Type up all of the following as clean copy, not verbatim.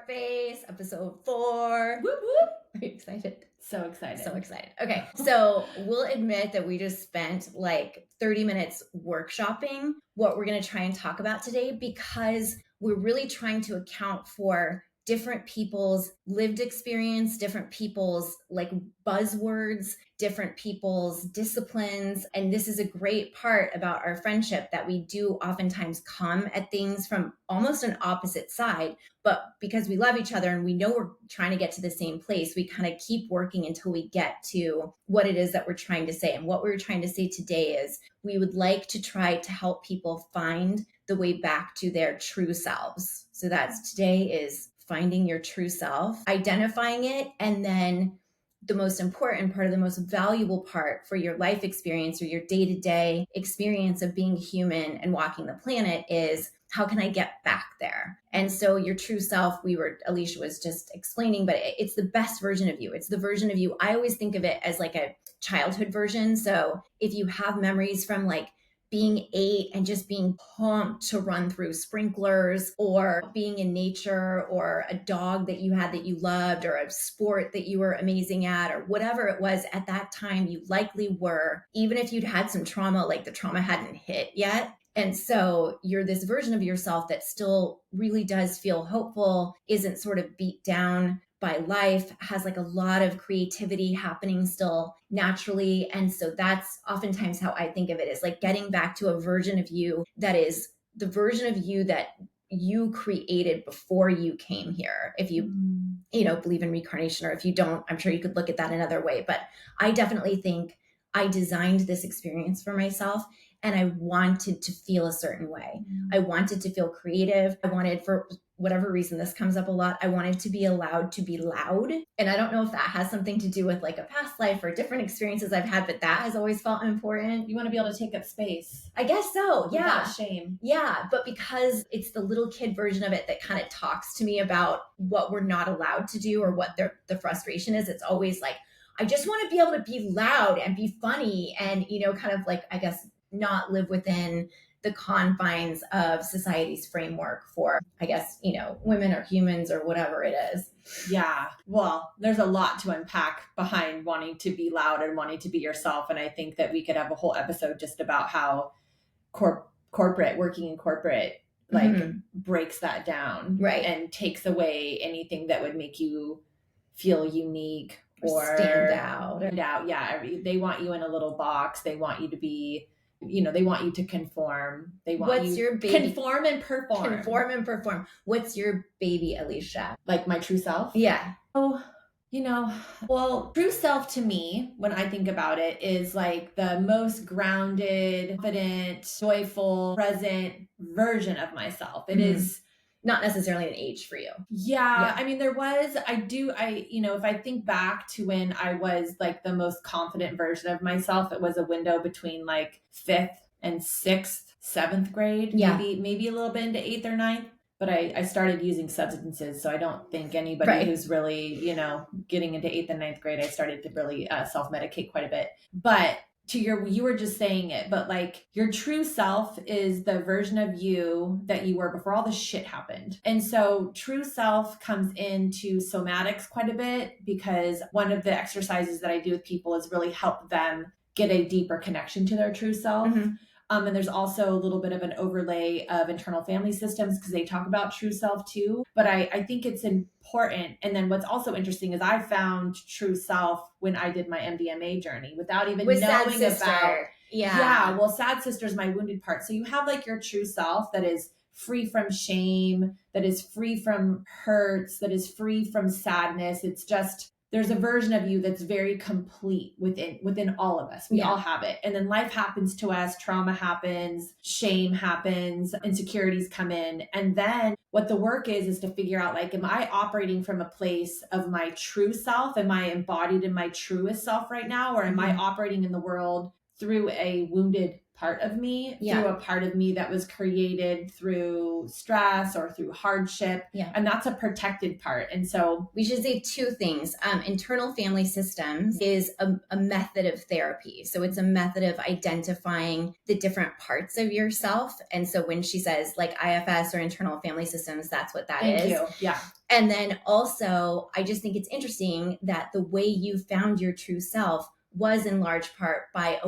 Fartface, episode 4. Whoop, whoop. Are you excited? So excited. So excited. Okay, so we'll admit that we just spent like 30 minutes workshopping what we're going to try and talk about today, because we're really trying to account for different people's lived experience, different people's like buzzwords, different people's disciplines. And this is a great part about our friendship, that we do oftentimes come at things from almost an opposite side. But because we love each other and we know we're trying to get to the same place, we kind of keep working until we get to what it is that we're trying to say. And what we're trying to say today is we would like to try to help people find the way back to their true selves. So that's today is finding your true self, identifying it, and then the most important part, of the most valuable part for your life experience or your day-to-day experience of being human and walking the planet is, how can I get back there? And so your true self, Alisha was just explaining, but it's the best version of you. It's the version of you. I always think of it as like a childhood version. So if you have memories from like being 8 and just being pumped to run through sprinklers, or being in nature, or a dog that you had that you loved, or a sport that you were amazing at, or whatever it was at that time, you likely were, even if you'd had some trauma, like the trauma hadn't hit yet. And so you're this version of yourself that still really does feel hopeful, isn't sort of beat down by life, has like a lot of creativity happening still naturally. And so that's oftentimes how I think of it, is like getting back to a version of you that is the version of you that you created before you came here. If you, believe in reincarnation, or if you don't, I'm sure you could look at that another way. But I definitely think I designed this experience for myself, and I wanted to feel a certain way. I wanted to feel creative. I wanted, for whatever reason, this comes up a lot, I wanted to be allowed to be loud. And I don't know if that has something to do with like a past life or different experiences I've had, but that has always felt important. You want to be able to take up space. I guess so. Yeah. Without shame. Yeah. But because it's the little kid version of it that kind of talks to me about what we're not allowed to do, or what the frustration is, it's always like, I just want to be able to be loud and be funny and, kind of like, I guess, not live within the confines of society's framework for, I guess, women or humans or whatever it is. Yeah. Well, there's a lot to unpack behind wanting to be loud and wanting to be yourself. And I think that we could have a whole episode just about how working in corporate, breaks that down. Right. And takes away anything that would make you feel unique or stand out. Yeah. They want you in a little box. They want you to be, they want you to conform. They want your baby? Conform and perform. Conform and perform. What's your baby, Alisha? Like my true self? Yeah. Oh, true self to me, when I think about it, is like the most grounded, confident, joyful, present version of myself. It is not necessarily an age for you. Yeah. I mean, if I think back to when I was like the most confident version of myself, it was a window between like 5th and 6th, 7th grade, maybe a little bit into 8th or 9th. But I started using substances. So I don't think anybody who's really, getting into 8th and 9th grade, I started to really self-medicate quite a bit. But you were just saying it, but like your true self is the version of you that you were before all the shit happened. And so true self comes into somatics quite a bit, because one of the exercises that I do with people is really help them get a deeper connection to their true self. And there's also a little bit of an overlay of internal family systems, because they talk about true self too. But I think it's important. And then what's also interesting is I found true self when I did my MDMA journey without even knowing about. Yeah. Well, sad sister is my wounded part. So you have like your true self that is free from shame, that is free from hurts, that is free from sadness. It's just, there's a version of you that's very complete within all of us. We all have it. And then life happens to us, trauma happens, shame happens, insecurities come in. And then what the work is to figure out, like, am I operating from a place of my true self? Am I embodied in my truest self right now? Or am I operating in the world through a wounded part of me, Yeah. through a part of me that was created through stress or through hardship. Yeah. And that's a protected part. And so we should say two things. Internal family systems is a method of therapy. So it's a method of identifying the different parts of yourself. And so when she says like IFS or internal family systems, that's what that is. thank you. Yeah. And then also, I just think it's interesting that the way you found your true self was in large part by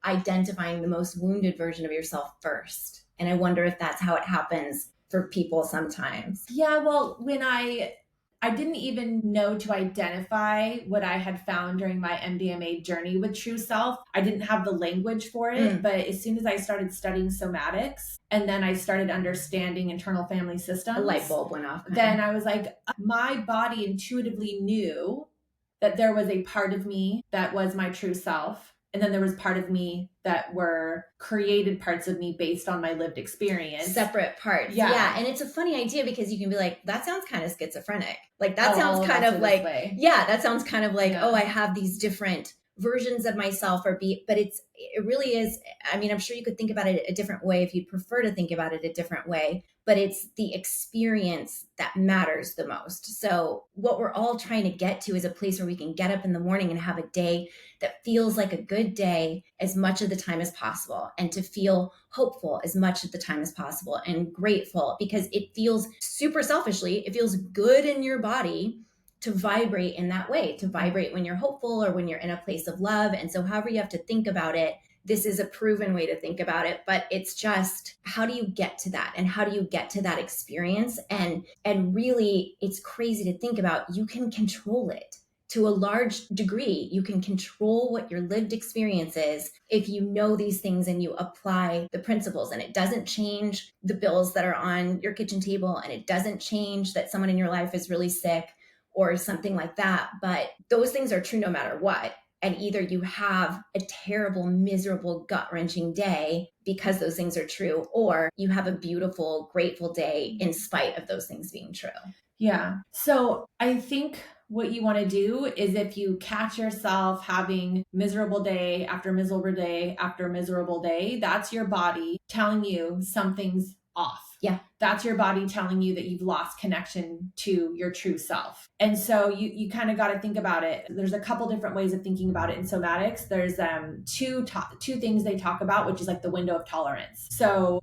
identifying the most wounded version of yourself first. And I wonder if that's how it happens for people sometimes. Yeah, well, when I didn't even know to identify what I had found during my MDMA journey with true self. I didn't have the language for it, but as soon as I started studying somatics and then I started understanding internal family systems, a light bulb went off. Then I was like, my body intuitively knew that there was a part of me that was my true self. And then there was part of me that were created parts of me based on my lived experience. Separate parts. Yeah. And it's a funny idea because you can be like, that sounds kind of schizophrenic. Like that sounds kind of like, that sounds kind of like, I have these different versions of myself but it really is. I mean, I'm sure you could think about it a different way if you'd prefer to think about it a different way, but it's the experience that matters the most. So what we're all trying to get to is a place where we can get up in the morning and have a day that feels like a good day as much of the time as possible, and to feel hopeful as much of the time as possible, and grateful, because it feels super selfishly, it feels good in your body to vibrate in that way, to vibrate when you're hopeful or when you're in a place of love. And so however you have to think about it, this is a proven way to think about it, but it's just, how do you get to that? And how do you get to that experience? And really, it's crazy to think about. You can control it to a large degree. You can control what your lived experience is if you know these things and you apply the principles. And it doesn't change the bills that are on your kitchen table, and it doesn't change that someone in your life is really sick or something like that. But those things are true no matter what. And either you have a terrible, miserable, gut-wrenching day because those things are true, or you have a beautiful, grateful day in spite of those things being true. Yeah. So I think what you want to do is, if you catch yourself having miserable day after miserable day after miserable day, that's your body telling you something's off. Yeah. That's your body telling you that you've lost connection to your true self. And so you kind of got to think about it. There's a couple different ways of thinking about it in somatics. There's two things they talk about, which is like the window of tolerance. So,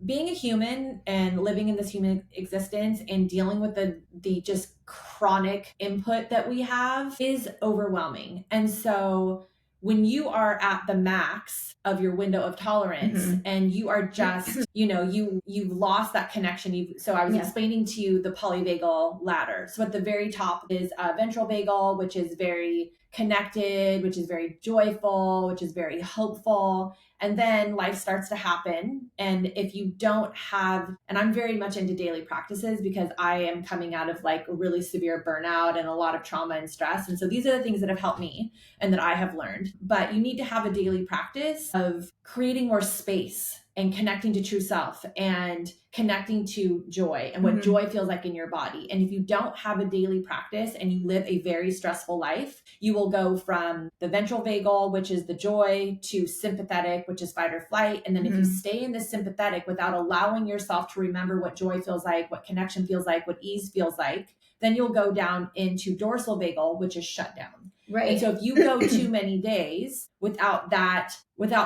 being a human and living in this human existence and dealing with the just chronic input that we have is overwhelming. And so when you are at the max of your window of tolerance, and you are just, you've lost that connection. So I was explaining to you the polyvagal ladder. So at the very top is ventral vagal, which is very connected, which is very joyful, which is very hopeful. And then life starts to happen. And if you don't have, and I'm very much into daily practices because I am coming out of like a really severe burnout and a lot of trauma and stress. And so these are the things that have helped me and that I have learned. But you need to have a daily practice of creating more space and connecting to true self and connecting to joy and what joy feels like in your body. And if you don't have a daily practice and you live a very stressful life, you will go from the ventral vagal, which is the joy, to sympathetic, which is fight or flight. And then if you stay in the sympathetic without allowing yourself to remember what joy feels like, what connection feels like, what ease feels like, then you'll go down into dorsal vagal, which is shutdown. Right. And so if you go too many days without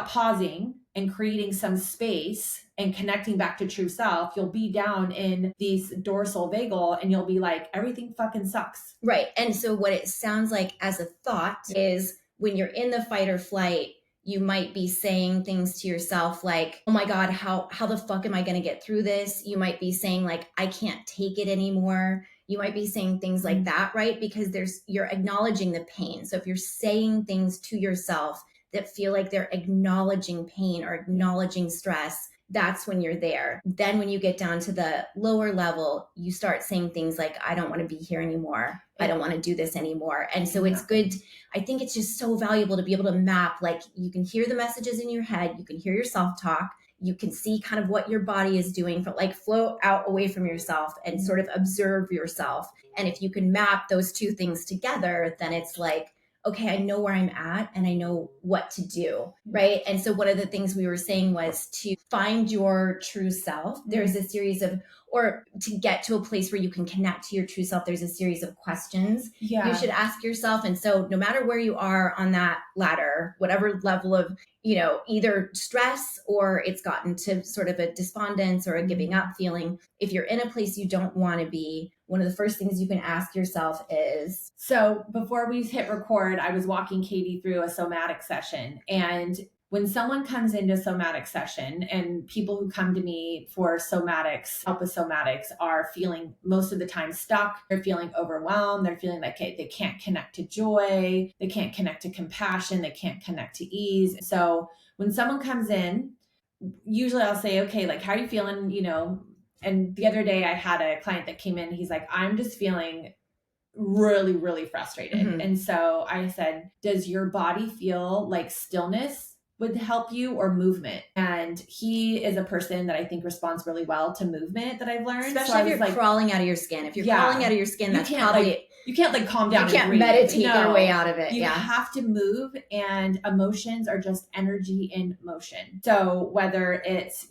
pausing and creating some space and connecting back to true self, you'll be down in these dorsal vagal and you'll be like, everything fucking sucks. Right. And so what it sounds like as a thought is, when you're in the fight or flight, you might be saying things to yourself like, oh my God, how the fuck am I going to get through this? You might be saying like, I can't take it anymore. You might be saying things like that, right? Because you're acknowledging the pain. So if you're saying things to yourself that feel like they're acknowledging pain or acknowledging stress, that's when you're there. Then when you get down to the lower level, you start saying things like, I don't want to be here anymore. I don't want to do this anymore. And so it's good. I think it's just so valuable to be able to map, like you can hear the messages in your head, you can hear your self-talk, you can see kind of what your body is doing, for like float out away from yourself and sort of observe yourself. And if you can map those two things together, then it's like, okay, I know where I'm at and I know what to do, right? And so one of the things we were saying was to find your true self. There's a series of, or to get to a place where you can connect to your true self, there's a series of questions you should ask yourself. And so no matter where you are on that ladder, whatever level of, either stress or it's gotten to sort of a despondence or a giving up feeling, if you're in a place you don't want to be, one of the first things you can ask yourself is. So before we hit record, I was walking Katie through a somatic session. And when someone comes into a somatic session, and people who come to me for somatics, help with somatics, are feeling most of the time stuck. They're feeling overwhelmed. They're feeling like they can't connect to joy. They can't connect to compassion. They can't connect to ease. So when someone comes in, usually I'll say, okay, like, how are you feeling? And the other day I had a client that came in. He's like, I'm just feeling really, really frustrated. Mhm. And so I said, does your body feel like stillness would help you, or movement? And he is a person that I think responds really well to movement, that I've learned. Especially if you're crawling out of your skin. If you're crawling out of your skin, that's probably... you can't like calm down. You can't meditate your way out of it. You have to move, and emotions are just energy in motion. So whether it's,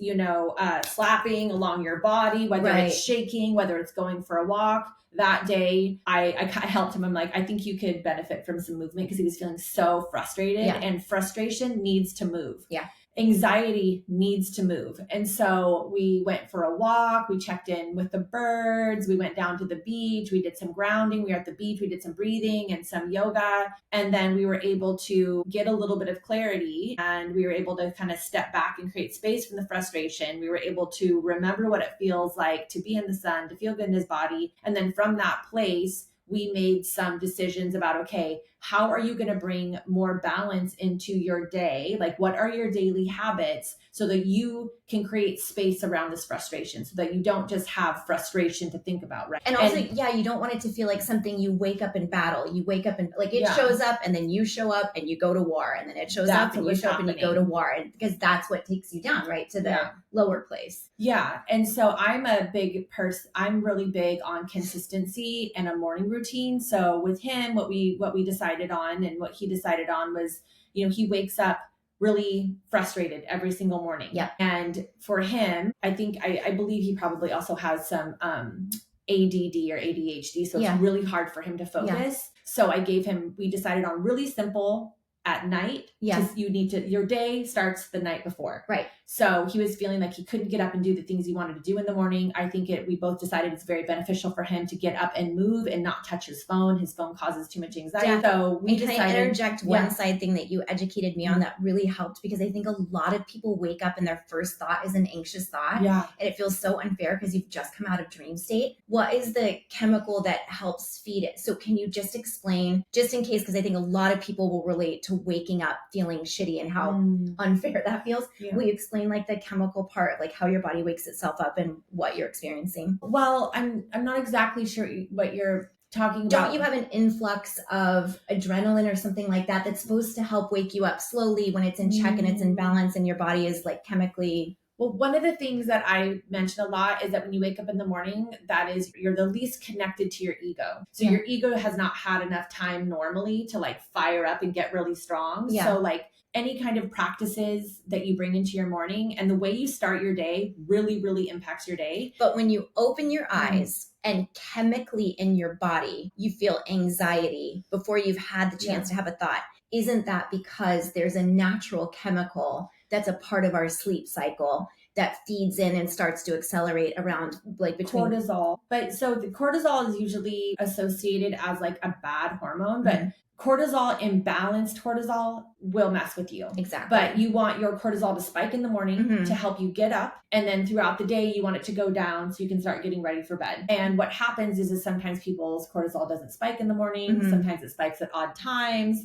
slapping along your body, whether it's shaking, whether it's going for a walk. That day, I helped him. I'm like, I think you could benefit from some movement, because he was feeling so frustrated, and frustration needs to move. Yeah. Anxiety needs to move. And so we went for a walk. We checked in with the birds. We went down to the beach. We did some grounding. We were at the beach. We did some breathing and some yoga. And then we were able to get a little bit of clarity, and we were able to kind of step back and create space from the frustration. We were able to remember what it feels like to be in the sun, to feel good in his body. And then from that place, we made some decisions about, okay, how are you going to bring more balance into your day? Like, what are your daily habits so that you can create space around this frustration, so that you don't just have frustration to think about, right? And also, you don't want it to feel like something you wake up in battle. You wake up and like it shows up, and then you show up and you go to war, and then it shows up and you show up and you go to war. And because that's what takes you down, right? To the lower place. Yeah. And so I'm a big person. I'm really big on consistency and a morning routine. So with him, what we decided on, and what he decided on was, he wakes up really frustrated every single morning. Yeah. And for him, I think, I believe he probably also has some ADD or ADHD. So it's really hard for him to focus. Yeah. So we decided on really simple at night. Yeah. Your day starts the night before. Right. So he was feeling like he couldn't get up and do the things he wanted to do in the morning. I think we both decided it's very beneficial for him to get up and move and not touch his phone. His phone causes too much anxiety. Yeah. So we decided. Can I interject one side thing that you educated me on that really helped? Because I think a lot of people wake up and their first thought is an anxious thought. Yeah. And it feels so unfair because you've just come out of dream state. What is the chemical that helps feed it? So can you just explain, just in case, because I think a lot of people will relate to waking up feeling shitty and how unfair that feels. Yeah. Will you explain like the chemical part, like how your body wakes itself up and what you're experiencing? Well, I'm not exactly sure what you're talking about. Don't you have an influx of adrenaline or something like that that's supposed to help wake you up slowly when it's in check and it's in balance and your body is like chemically... Well, one of the things that I mention a lot is that when you wake up in the morning, that is, you're the least connected to your ego. So your ego has not had enough time normally to like fire up and get really strong. Yeah. So like any kind of practices that you bring into your morning and the way you start your day really, really impacts your day. But when you open your eyes and chemically in your body, you feel anxiety before you've had the chance to have a thought, isn't that because there's a natural chemical that's a part of our sleep cycle that feeds in and starts to accelerate around like between cortisol? But so the cortisol is usually associated as like a bad hormone, but cortisol, imbalanced cortisol will mess with you. Exactly. But you want your cortisol to spike in the morning to help you get up. And then throughout the day, you want it to go down so you can start getting ready for bed. And what happens is sometimes people's cortisol doesn't spike in the morning. Sometimes it spikes at odd times.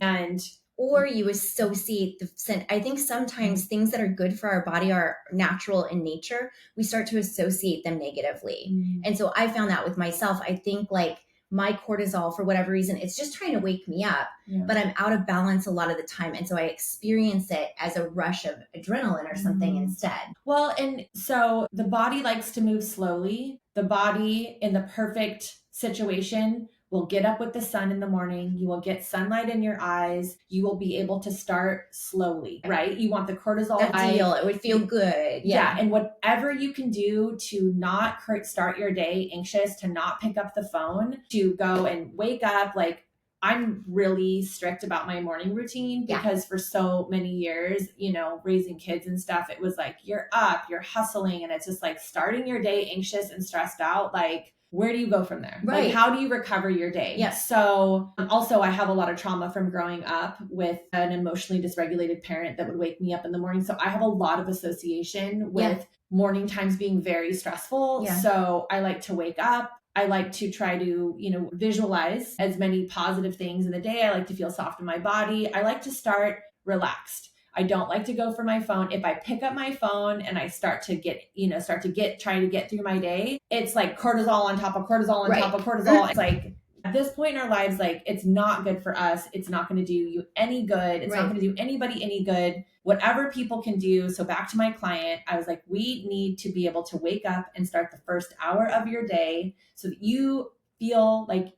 Or you associate I think sometimes things that are good for our body are natural in nature. We start to associate them negatively. And so I found that with myself. I think like my cortisol, for whatever reason, it's just trying to wake me up, but I'm out of balance a lot of the time. And so I experience it as a rush of adrenaline or something instead. Well, and so the body likes to move slowly. The body in the perfect situation will get up with the sun in the morning. You will get sunlight in your eyes. You will be able to start slowly, right? You want the cortisol. Ideal. It would feel good. Yeah. And whatever you can do to not start your day anxious, to not pick up the phone, to go and wake up. Like, I'm really strict about my morning routine because for so many years, you know, raising kids and stuff, it was like, you're up, you're hustling. And it's just like starting your day anxious and stressed out. Like, where do you go from there? Right. Like, how do you recover your day? Yes. So also I have a lot of trauma from growing up with an emotionally dysregulated parent that would wake me up in the morning. So I have a lot of association with morning times being very stressful. Yeah. So I like to wake up. I like to try to, you know, visualize as many positive things in the day. I like to feel soft in my body. I like to start relaxed. I don't like to go for my phone. If I pick up my phone and I start to try to get through my day, it's like cortisol on top of cortisol on top of cortisol. It's like, at this point in our lives, like, it's not good for us. It's not going to do you any good. It's not going to do anybody any good. Whatever people can do. So back to my client, I was like, we need to be able to wake up and start the first hour of your day so that you feel like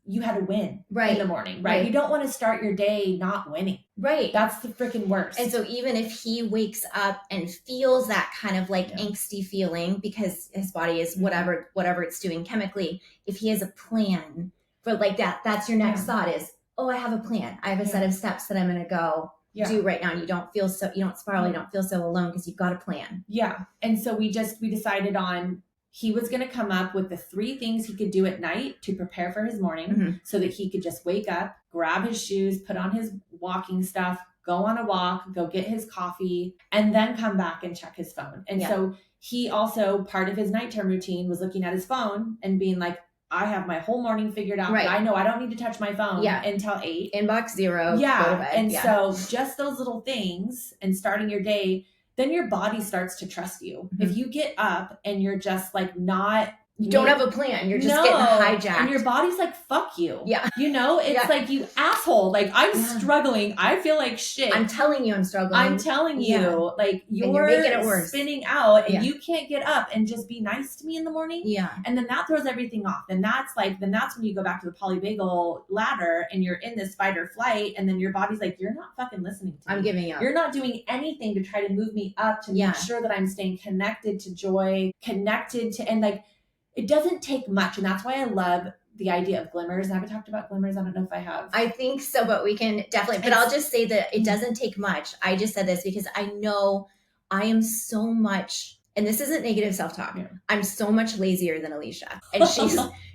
you had a win in the morning, right? You don't want to start your day not winning. Right. That's the freaking worst. And so even if he wakes up and feels that kind of like angsty feeling because his body is whatever it's doing chemically, if he has a plan for like that's your next thought is, oh, I have a plan. I have a set of steps that I'm going to go do right now. And you don't spiral, you don't feel so alone because you've got a plan. Yeah. And so we decided on, he was going to come up with the 3 things he could do at night to prepare for his morning so that he could just wake up, grab his shoes, put on his walking stuff, go on a walk, go get his coffee, and then come back and check his phone. And so he also, part of his nighttime routine was looking at his phone and being like, I have my whole morning figured out. Right. I know I don't need to touch my phone until 8. Inbox 0. Yeah. Go to bed. And so just those little things and starting your day, then your body starts to trust you. If you get up and you're just like you don't have a plan. You're just getting hijacked. And your body's like, fuck you. Yeah. You know, it's like, you asshole. Like, I'm struggling. I feel like shit. I'm telling you I'm struggling. I'm telling you, like, you're making it worse. spinning out and you can't get up and just be nice to me in the morning. Yeah. And then that throws everything off. And that's when you go back to the polyvagal ladder and you're in this fight or flight. And then your body's like, you're not fucking listening to me. I'm giving up. You're not doing anything to try to move me up to make sure that I'm staying connected to joy, and like, it doesn't take much. And that's why I love the idea of glimmers. I haven't talked about glimmers. I don't know if I have. I think so, but we can definitely, but I'll just say that it doesn't take much. I just said this because I know I am so much, and this isn't negative self-talk. Yeah. I'm so much lazier than Alisha. And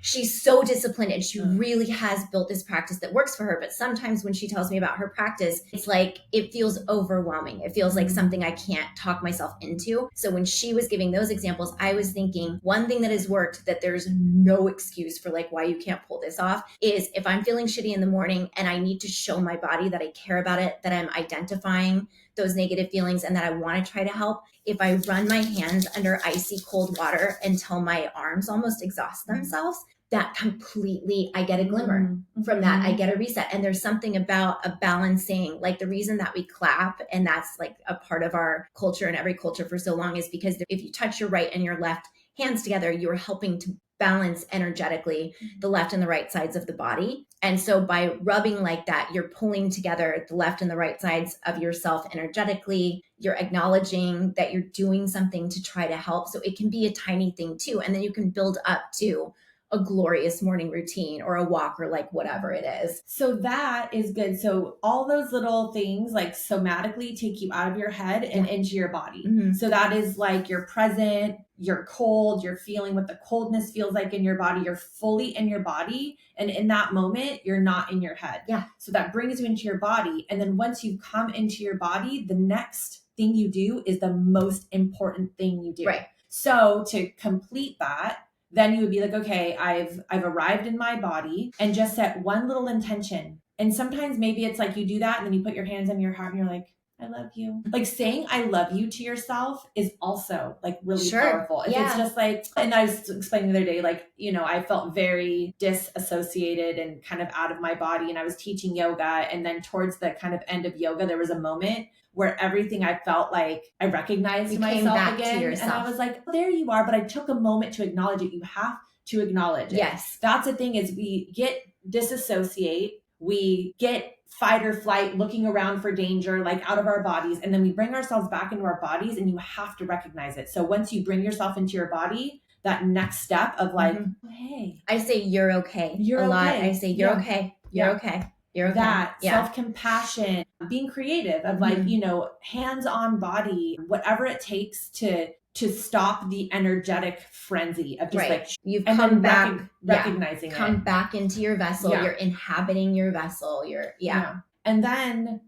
she's so disciplined and she really has built this practice that works for her. But sometimes when she tells me about her practice, it's like, it feels overwhelming. It feels like something I can't talk myself into. So when she was giving those examples, I was thinking one thing that has worked, that there's no excuse for like why you can't pull this off, is if I'm feeling shitty in the morning and I need to show my body that I care about it, that I'm identifying those negative feelings and that I want to try to help. If I run my hands under icy cold water until my arms almost exhaust themselves, that completely, I get a glimmer from that. I get a reset. And there's something about a balancing, like the reason that we clap, and that's like a part of our culture and every culture for so long, is because if you touch your right and your left hands together, you're helping to balance energetically the left and the right sides of the body. And so by rubbing like that, you're pulling together the left and the right sides of yourself energetically. You're acknowledging that you're doing something to try to help. So it can be a tiny thing too. And then you can build up to a glorious morning routine or a walk or like whatever it is. So that is good. So all those little things like somatically take you out of your head and into your body. So that is like you're present, you're cold, you're feeling what the coldness feels like in your body. You're fully in your body. And in that moment, you're not in your head. Yeah. So that brings you into your body. And then once you come into your body, the next thing you do is the most important thing you do. Right. So to complete that, then you would be like, okay, I've arrived in my body, and just set one little intention. And sometimes maybe it's like you do that and then you put your hands on your heart and you're like, I love you. Like saying I love you to yourself is also like really powerful. If it's just like, and I was explaining the other day, like, you know, I felt very disassociated and kind of out of my body, and I was teaching yoga. And then towards the kind of end of yoga, there was a moment where everything I felt like I recognized myself again. And I was like, oh, there you are. But I took a moment to acknowledge it. You have to acknowledge it. Yes. That's the thing, is we get disassociate, we get fight or flight, looking around for danger, like out of our bodies. And then we bring ourselves back into our bodies, and you have to recognize it. So once you bring yourself into your body, that next step of like, oh, hey, I say, you're okay. You're a lot. okay. I say, you're okay. You're okay. You're okay. That self-compassion, being creative of like, you know, hands-on body, whatever it takes to stop the energetic frenzy of just like, you've and come then back, recognizing come it. back into your vessel. You're inhabiting your vessel. And then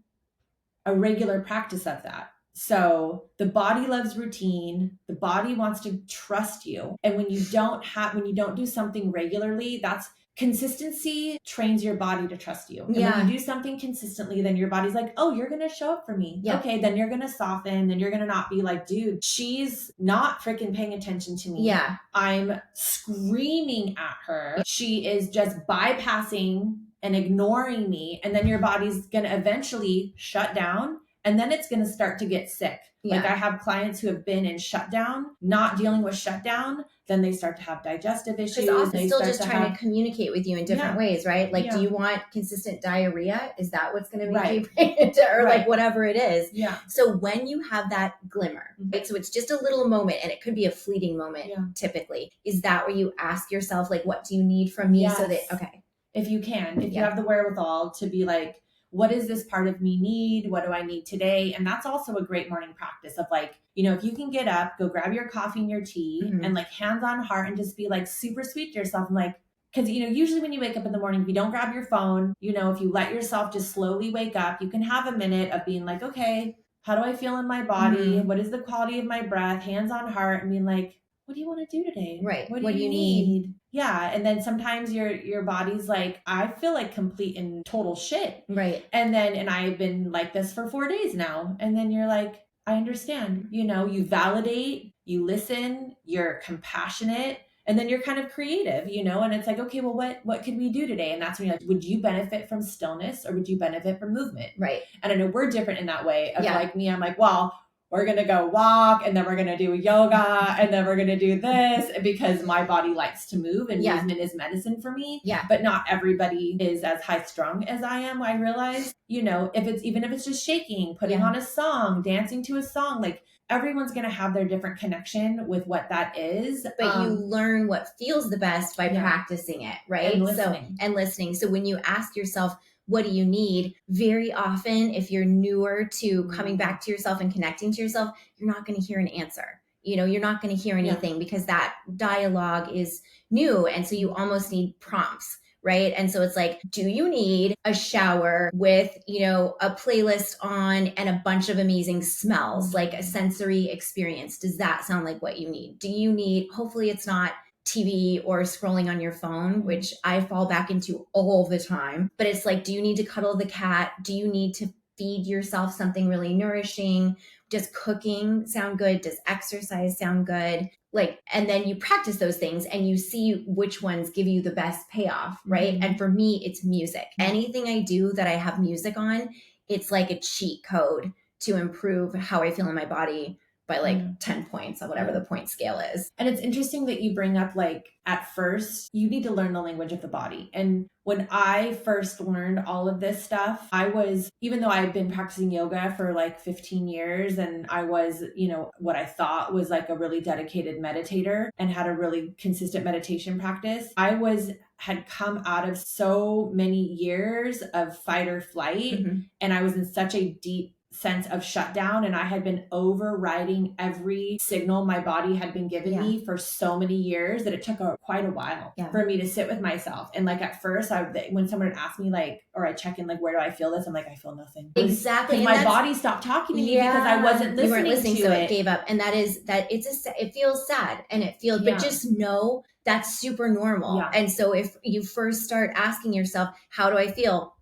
a regular practice of that. So the body loves routine. The body wants to trust you. And when you don't do something regularly, that's consistency trains your body to trust you. And when you do something consistently, then your body's like, oh, you're going to show up for me. Okay. Then you're going to soften. Then you're going to not be like, dude, she's not freaking paying attention to me. I'm screaming at her. She is just bypassing and ignoring me. And then your body's going to eventually shut down. And then it's going to start to get sick. Like I have clients who have been in shutdown, not dealing with shutdown. Then they start to have digestive issues. Because often still just trying to communicate with you in different ways, right? Like, do you want consistent diarrhea? Is that what's going to make you pay attention? Or like whatever it is. So when you have that glimmer, right? So it's just a little moment, and it could be a fleeting moment typically. Is that where you ask yourself, like, what do you need from me? So that, if you can, if you have the wherewithal to be like, what does this part of me need? What do I need today? And that's also a great morning practice of like, you know, if you can get up, go grab your coffee and your tea and like hands on heart and just be like super sweet to yourself. And like, because, you know, usually when you wake up in the morning, if you don't grab your phone, you know, if you let yourself just slowly wake up, you can have a minute of being like, okay, how do I feel in my body? What is the quality of my breath? Hands on heart, and being like, what do you want to do today? What do you need? Yeah. And then sometimes your body's like, I feel like complete and total shit. And I've been like this for 4 days now. And then you're like, I understand, you know, you validate, you listen, you're compassionate, and then you're kind of creative, you know, and it's like, okay, well, what could we do today? And that's when you're like, would you benefit from stillness or would you benefit from movement? And I know we're different in that way of like me, I'm like, well, we're going to go walk, and then we're going to do yoga, and then we're going to do this, because my body likes to move, and movement is medicine for me. But not everybody is as high strung as I am. I realize, you know, even if it's just shaking, putting on a song, dancing to a song, like everyone's going to have their different connection with what that is. But you learn what feels the best by practicing it, right? And listening. So when you ask yourself, what do you need? Very often, if you're newer to coming back to yourself and connecting to yourself, you're not going to hear an answer. You know, you're not going to hear anything because that dialogue is new. And so you almost need prompts, right? And so it's like, do you need a shower with, you know, a playlist on and a bunch of amazing smells, like a sensory experience? Does that sound like what you need? Do you need, hopefully it's not TV or scrolling on your phone, which I fall back into all the time. But it's like, do you need to cuddle the cat? Do you need to feed yourself something really nourishing? Does cooking sound good? Does exercise sound good? Like, and then you practice those things and you see which ones give you the best payoff, right? And for me, it's music. Anything I do that I have music on, it's like a cheat code to improve how I feel in my body by like 10 points or whatever the point scale is. And it's interesting that you bring up, like, at first, you need to learn the language of the body. And when I first learned all of this stuff, I was, even though I had been practicing yoga for like 15 years and I was, you know, what I thought was like a really dedicated meditator and had a really consistent meditation practice, had come out of so many years of fight or flight. And I was in such a deep sense of shutdown, and I had been overriding every signal my body had been giving me for so many years that it took quite a while for me to sit with myself. And like at first, when someone would ask me, like, or I check in, like, where do I feel this? I'm like, I feel nothing. Exactly. Because my body stopped talking to me because I wasn't listening. You weren't listening to so it. It gave up. And it feels sad, and it feels, but just know that's super normal. And so if you first start asking yourself, how do I feel?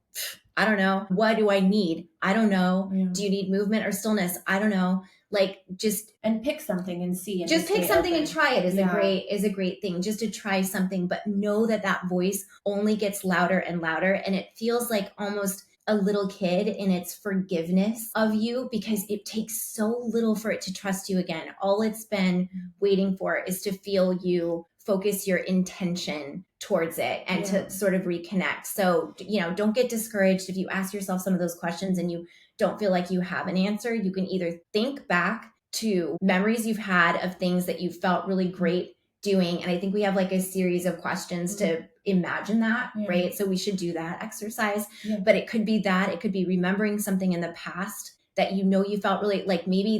I don't know. What do I need? I don't know. Do you need movement or stillness? I don't know. Like, just and pick something and see. And just pick something and try it is a great thing. Just to try something, but know that voice only gets louder and louder, and it feels like almost a little kid in its forgiveness of you, because it takes so little for it to trust you again. All it's been waiting for is to feel you focus your intention towards it and to sort of reconnect. So, don't get discouraged if you ask yourself some of those questions and you don't feel like you have an answer. You can either think back to memories you've had of things that you felt really great doing. And I think we have like a series of questions to imagine that, right? So we should do that exercise. But it could be that, it could be remembering something in the past that you felt really like, maybe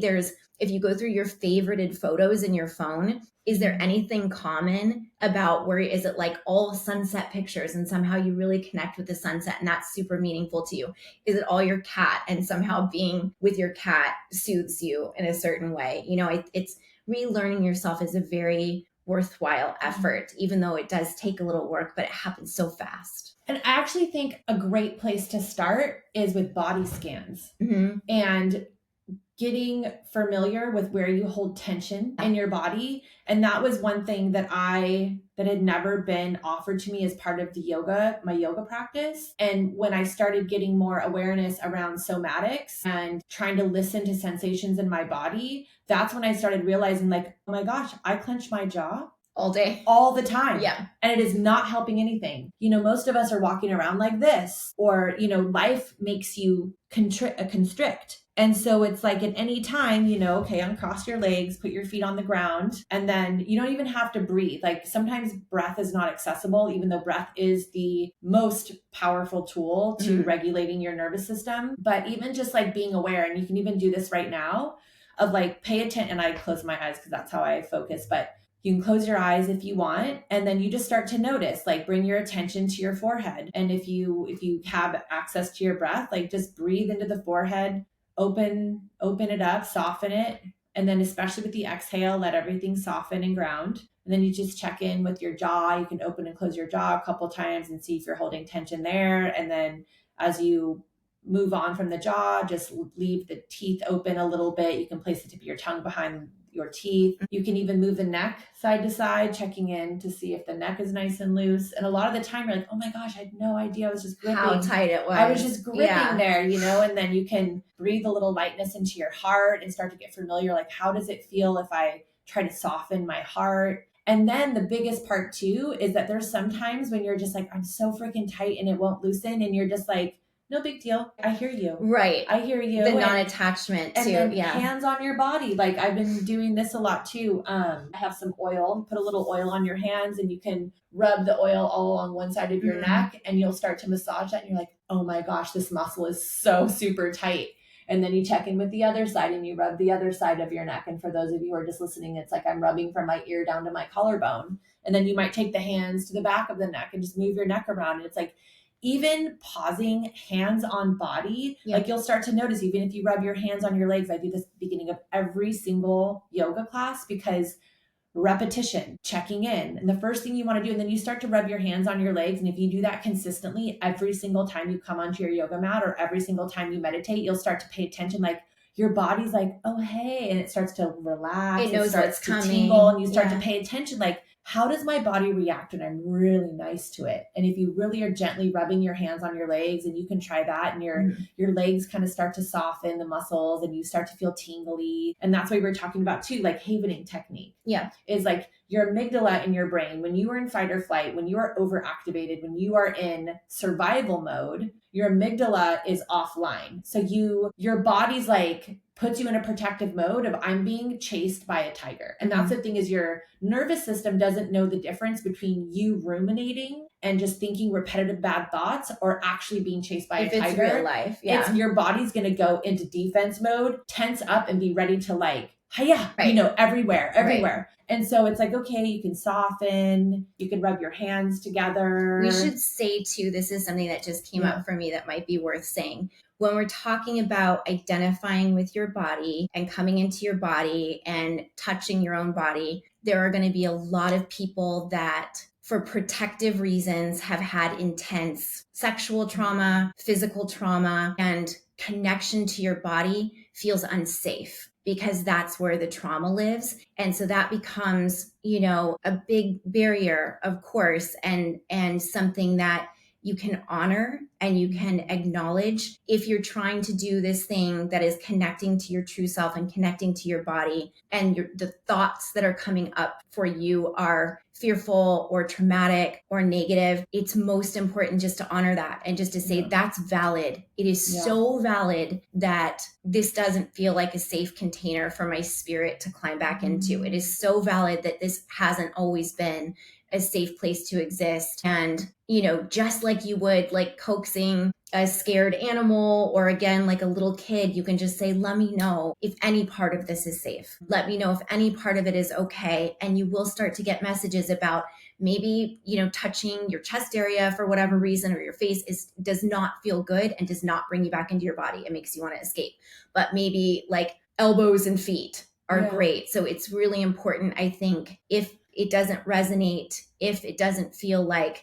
if you go through your favorited photos in your phone, is there anything common about where is it like all sunset pictures and somehow you really connect with the sunset and that's super meaningful to you? Is it all your cat and somehow being with your cat soothes you in a certain way? It's relearning yourself is a very worthwhile effort, even though it does take a little work, but it happens so fast. And I actually think a great place to start is with body scans and getting familiar with where you hold tension in your body. And that was one thing that had never been offered to me as part of my yoga practice. And when I started getting more awareness around somatics and trying to listen to sensations in my body, that's when I started realizing like, oh my gosh, I clench my jaw all day, all the time. Yeah. And it is not helping anything. Most of us are walking around like this, or, life makes you constrict. And so it's like at any time, okay, uncross your legs, put your feet on the ground, and then you don't even have to breathe. Like sometimes breath is not accessible, even though breath is the most powerful tool to regulating your nervous system. But even just like being aware, and you can even do this right now, of like pay attention. And I close my eyes because that's how I focus, but you can close your eyes if you want, and then you just start to notice, like bring your attention to your forehead. And if you have access to your breath, like just breathe into the forehead, open it up, soften it. And then especially with the exhale, let everything soften and ground. And then you just check in with your jaw. You can open and close your jaw a couple times and see if you're holding tension there. And then as you move on from the jaw, just leave the teeth open a little bit. You can place the tip of your tongue behind your teeth. You can even move the neck side to side, checking in to see if the neck is nice and loose. And a lot of the time you're like, oh my gosh, I had no idea. I was just gripping. How tight it was. I was just gripping there, and then you can breathe a little lightness into your heart and start to get familiar. Like, how does it feel if I try to soften my heart? And then the biggest part too, is that there's some times when you're just like, I'm so freaking tight and it won't loosen. And you're just like, no big deal. I hear you. Right. I hear you. The non-attachment too. And then hands on your body. Like I've been doing this a lot too. I have some oil, put a little oil on your hands and you can rub the oil all along one side of your neck and you'll start to massage that. And you're like, oh my gosh, this muscle is so super tight. And then you check in with the other side and you rub the other side of your neck. And for those of you who are just listening, it's like I'm rubbing from my ear down to my collarbone. And then you might take the hands to the back of the neck and just move your neck around. And it's like, even pausing, hands on body, like you'll start to notice, even if you rub your hands on your legs. I do this at the beginning of every single yoga class because repetition, checking in. And the first thing you want to do, and then you start to rub your hands on your legs. And if you do that consistently, every single time you come onto your yoga mat or every single time you meditate, you'll start to pay attention. Like your body's like, oh, hey, and it starts to relax. It knows what's coming. Tingle, and you start to pay attention. Like, how does my body react when I'm really nice to it? And if you really are gently rubbing your hands on your legs, and you can try that, and your legs kind of start to soften the muscles and you start to feel tingly. And that's why we're talking about too, like havening technique. Yeah. Is like your amygdala in your brain, when you are in fight or flight, when you are overactivated, when you are in survival mode, your amygdala is offline. So your body's like puts you in a protective mode of I'm being chased by a tiger. And that's the thing, is your nervous system doesn't know the difference between you ruminating and just thinking repetitive bad thoughts or actually being chased by a tiger. It's real life. Yeah. It's your body's going to go into defense mode, tense up and be ready to like, hiya, everywhere. Right. And so it's like, okay, you can soften, you can rub your hands together. We should say too, this is something that just came up for me that might be worth saying. When we're talking about identifying with your body and coming into your body and touching your own body, there are going to be a lot of people that for protective reasons have had intense sexual trauma, physical trauma, and connection to your body feels unsafe because that's where the trauma lives. And so that becomes, a big barrier, of course, and something that you can honor and you can acknowledge if you're trying to do this thing that is connecting to your true self and connecting to your body, and the thoughts that are coming up for you are fearful or traumatic or negative. It's most important just to honor that and just to say that's valid. It is so valid that this doesn't feel like a safe container for my spirit to climb back into. It is so valid that this hasn't always been a safe place to exist. And, you know, just like you would like coaxing a scared animal, or again, like a little kid, you can just say, let me know if any part of this is safe. Let me know if any part of it is okay. And you will start to get messages about maybe, you know, touching your chest area for whatever reason, or your face does not feel good and does not bring you back into your body. It makes you want to escape. But maybe like elbows and feet are great. So it's really important, I think, if it doesn't resonate, if it doesn't feel like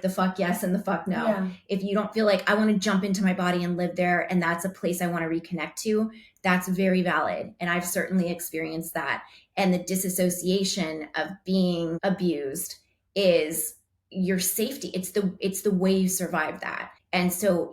the fuck yes and the fuck no, if you don't feel like I want to jump into my body and live there and that's a place I want to reconnect to, that's very valid. And I've certainly experienced that. And the disassociation of being abused is your safety. It's the way you survive that. And so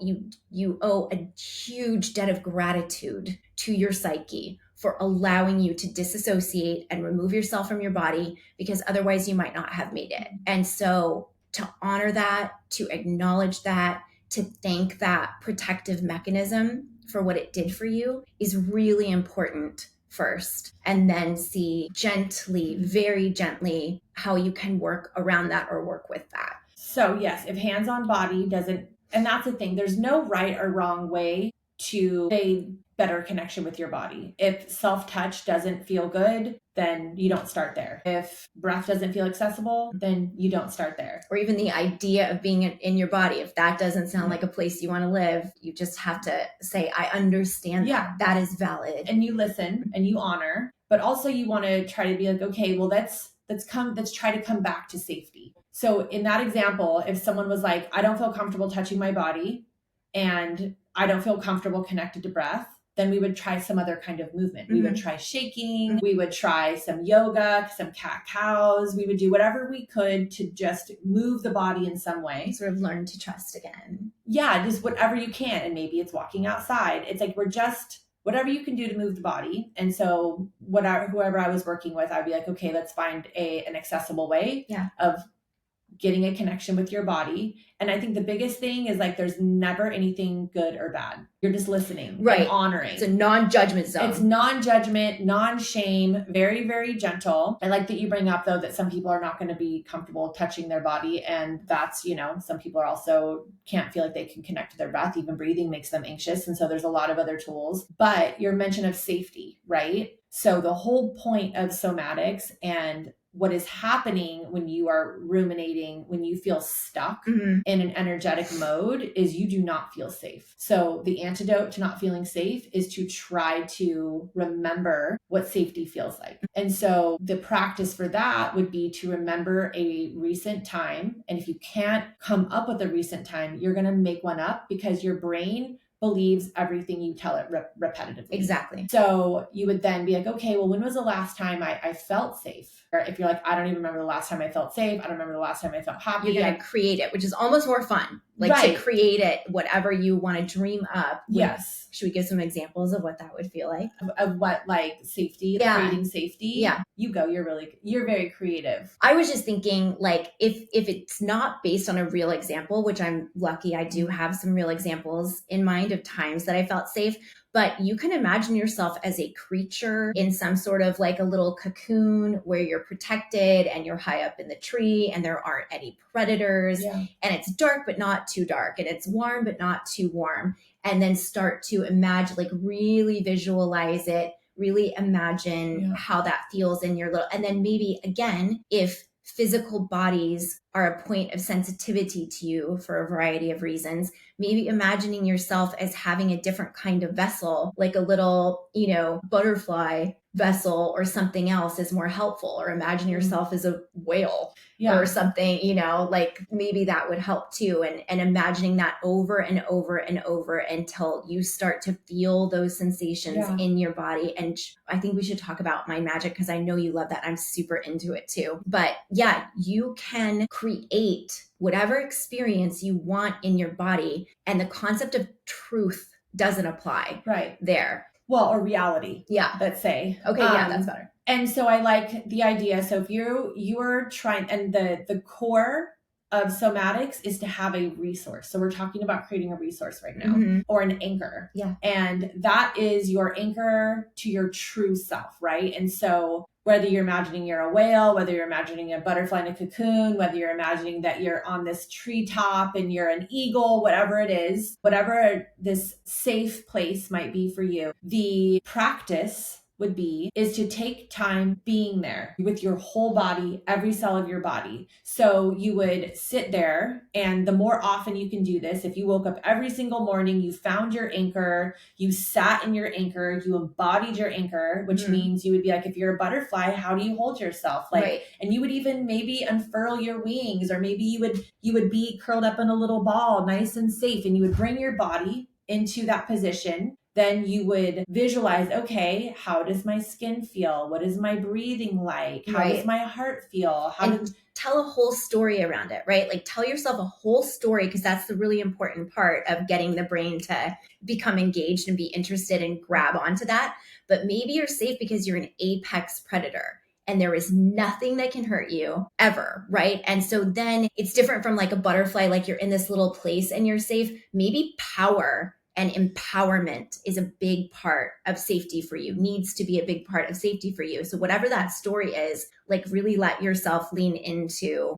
you owe a huge debt of gratitude to your psyche for allowing you to disassociate and remove yourself from your body, because otherwise you might not have made it. And so to honor that, to acknowledge that, to thank that protective mechanism for what it did for you is really important first, and then see gently, very gently, how you can work around that or work with that. So yes, if hands on body doesn't, and that's the thing, there's no right or wrong way to a better connection with your body. If self-touch doesn't feel good, then you don't start there. If breath doesn't feel accessible, then you don't start there. Or even the idea of being in your body, if that doesn't sound like a place you want to live, you just have to say, I understand that is valid. And you listen and you honor, but also you want to try to be like, okay, well, let's try to come back to safety. So in that example, if someone was like, I don't feel comfortable touching my body and I don't feel comfortable connected to breath, then we would try some other kind of movement. We would try shaking. We would try some yoga, some cat-cows. We would do whatever we could to just move the body in some way. Sort of learn to trust again. Yeah, just whatever you can. And maybe it's walking outside. It's like, we're just, whatever you can do to move the body. And so whoever I was working with, I'd be like, okay, let's find an accessible way of getting a connection with your body. And I think the biggest thing is like, there's never anything good or bad. You're just listening, and honoring. It's a non-judgment zone. It's non-judgment, non-shame, very, very gentle. I like that you bring up though, that some people are not going to be comfortable touching their body. And that's, you know, some people are also can't feel like they can connect to their breath. Even breathing makes them anxious. And so there's a lot of other tools, but your mention of safety, right? So the whole point of somatics and what is happening when you are ruminating, when you feel stuck in an energetic mode, is you do not feel safe. So the antidote to not feeling safe is to try to remember what safety feels like. And so the practice for that would be to remember a recent time. And if you can't come up with a recent time, you're going to make one up, because your brain believes everything you tell it repetitively. Exactly. So you would then be like, okay, well, when was the last time I felt safe? Or if you're like, I don't even remember the last time I felt safe. I don't remember the last time I felt happy. You're going to create it, which is almost more fun. Like to create it, whatever you want to dream up. Yes. Should we give some examples of what that would feel like? Of what, like safety, creating safety? Yeah. You go, you're very creative. I was just thinking, like, if it's not based on a real example, which I'm lucky I do have some real examples in mind of times that I felt safe, but you can imagine yourself as a creature in some sort of like a little cocoon where you're protected and you're high up in the tree and there aren't any predators and it's dark, but not too dark, and it's warm, but not too warm. And then start to imagine, like really visualize it, really imagine how that feels in your little, and then maybe again, if physical bodies are a point of sensitivity to you for a variety of reasons, maybe imagining yourself as having a different kind of vessel, like a little, butterfly vessel or something else is more helpful, or imagine yourself as a whale or something, like maybe that would help too. And imagining that over and over and over until you start to feel those sensations in your body. And I think we should talk about mind magic, because I know you love that. I'm super into it too. But yeah, you can create whatever experience you want in your body, and the concept of truth doesn't apply there. Well, or reality. Yeah. Let's say. Okay. Yeah, that's better. And so I like the idea. So if you're trying, and the core of somatics is to have a resource. So we're talking about creating a resource right now, or an anchor. Yeah. And that is your anchor to your true self, right? And so whether you're imagining you're a whale, whether you're imagining a butterfly in a cocoon, whether you're imagining that you're on this treetop and you're an eagle, whatever it is, whatever this safe place might be for you, the practice is to take time being there with your whole body, every cell of your body. So you would sit there, and the more often you can do this, if you woke up every single morning, you found your anchor, you sat in your anchor, you embodied your anchor, which means you would be like, if you're a butterfly, how do you hold yourself? And you would even maybe unfurl your wings, or maybe you would be curled up in a little ball, nice and safe, and you would bring your body into that position. Then you would visualize, okay, how does my skin feel? What is my breathing like? How does my heart feel? Tell a whole story around it, right? Like tell yourself a whole story, because that's the really important part of getting the brain to become engaged and be interested and grab onto that. But maybe you're safe because you're an apex predator and there is nothing that can hurt you ever, right? And so then it's different from like a butterfly, like you're in this little place and you're safe. Maybe power and empowerment is a big part of safety for you, needs to be a big part of safety for you. So whatever that story is, like really let yourself lean into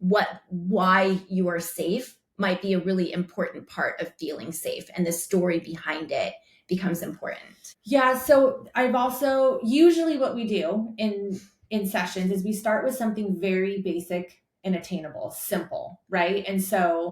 why you are safe might be a really important part of feeling safe. And the story behind it becomes important. Yeah. So I've also, usually what we do in sessions is we start with something very basic and attainable, simple, right? And so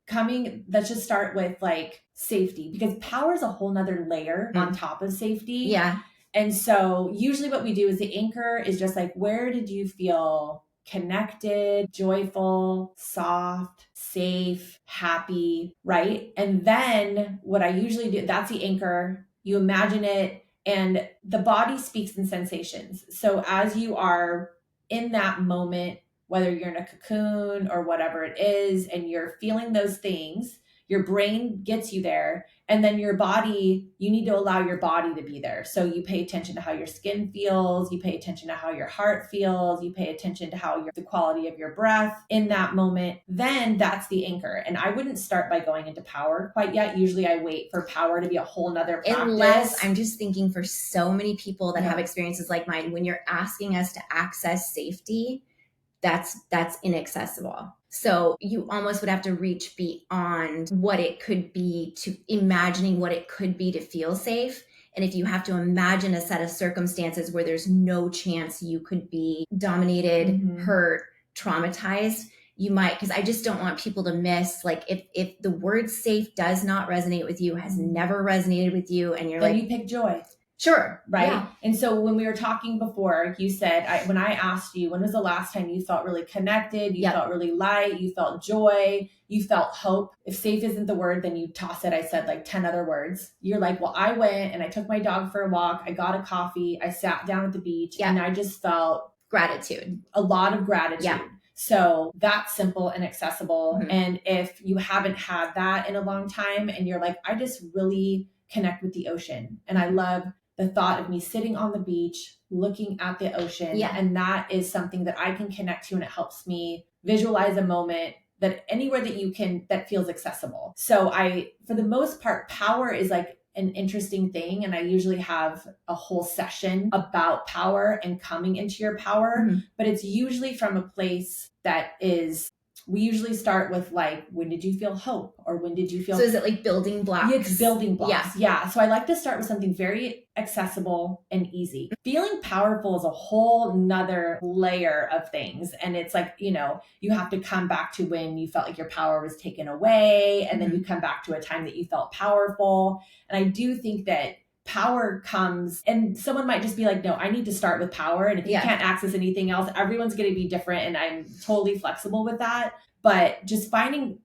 let's just start with like safety, because power is a whole nother layer on top of safety. Yeah. And so usually what we do is the anchor is just like, where did you feel connected, joyful, soft, safe, happy, right? And then what I usually do, that's the anchor. You imagine it, and the body speaks in sensations. So as you are in that moment, whether you're in a cocoon or whatever it is, and you're feeling those things, your brain gets you there. And then your body, you need to allow your body to be there. So you pay attention to how your skin feels, you pay attention to how your heart feels, you pay attention to how the quality of your breath in that moment. Then that's the anchor. And I wouldn't start by going into power quite yet. Usually I wait for power to be a whole nother practice. Unless, I'm just thinking for so many people that have experiences like mine, when you're asking us to access safety, that's inaccessible. So you almost would have to reach beyond what it could be to imagining what it could be to feel safe. And if you have to imagine a set of circumstances where there's no chance you could be dominated, hurt, traumatized, you might, because I just don't want people to miss, like if the word safe does not resonate with you, has never resonated with you, and you're then like, you pick joy. Sure. Right. Yeah. And so when we were talking before, you said, when I asked you, when was the last time you felt really connected? You felt really light. You felt joy. You felt hope. If safe isn't the word, then you toss it. I said like 10 other words. You're like, well, I went and I took my dog for a walk. I got a coffee. I sat down at the beach and I just felt gratitude, a lot of gratitude. Yeah. So that's simple and accessible. And if you haven't had that in a long time and you're like, I just really connect with the ocean, and I love the thought of me sitting on the beach, looking at the ocean. Yeah. And that is something that I can connect to, and it helps me visualize a moment that anywhere that you can, that feels accessible. So for the most part, power is like an interesting thing. And I usually have a whole session about power and coming into your power, but it's usually from a place that we usually start with like, when did you feel hope? Or when did you feel... So is it like building blocks? Yeah, it's building blocks. Yeah. So I like to start with something very accessible and easy. Feeling powerful is a whole nother layer of things. And it's like, you have to come back to when you felt like your power was taken away. And then you come back to a time that you felt powerful. And I do think that power comes, and someone might just be like, no, I need to start with power. And if you can't access anything else, everyone's going to be different. And I'm totally flexible with that. But just finding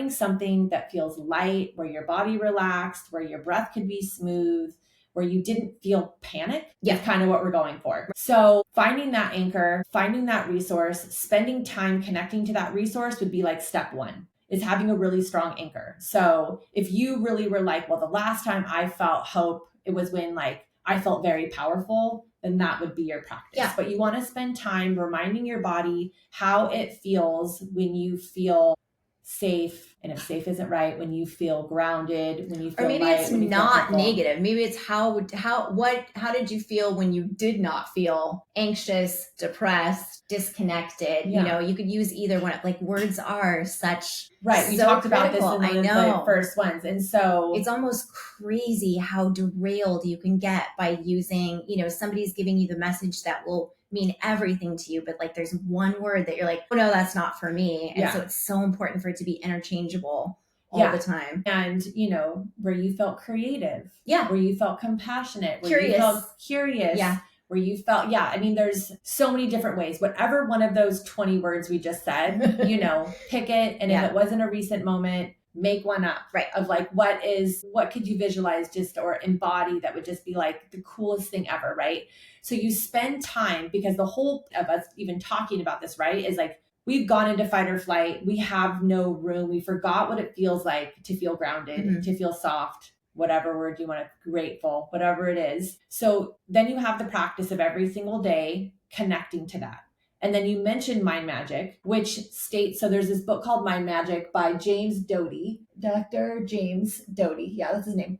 something that feels light, where your body relaxed, where your breath could be smooth, where you didn't feel panic is kind of what we're going for. So finding that anchor, finding that resource, spending time connecting to that resource would be like step one, is having a really strong anchor. So if you really were like, well, the last time I felt hope, it was when like I felt very powerful, then that would be your practice. Yeah. But you want to spend time reminding your body how it feels when you feel safe. And if safe isn't right, when you feel grounded, when you feel or maybe light, it's not negative. Maybe it's how did you feel when you did not feel anxious, depressed, disconnected? You know, you could use either one. Like words are such we talked about this in one of the first ones. And so it's almost crazy how derailed you can get by using, you know, somebody's giving you the message that will mean everything to you, but like there's one word that you're like, oh no, that's not for me. And so it's so important for it to be interchangeable all the time. And you know, where you felt creative, where you felt compassionate, where you felt curious, where you felt, I mean, there's so many different ways. Whatever one of those 20 words we just said, you know, pick it. And if it wasn't a recent moment, make one up, of like, what could you visualize just or embody that would just be like the coolest thing ever, right? So you spend time, because the whole of us even talking about this, right, is like, we've gone into fight or flight. We have no room. We forgot what it feels like to feel grounded, to feel soft, whatever word you want to, grateful, whatever it is. So then you have the practice of every single day connecting to that. And then you mentioned Mind Magic, which states, so there's this book called Mind Magic by James Doty, Dr. James Doty. Yeah, that's his name.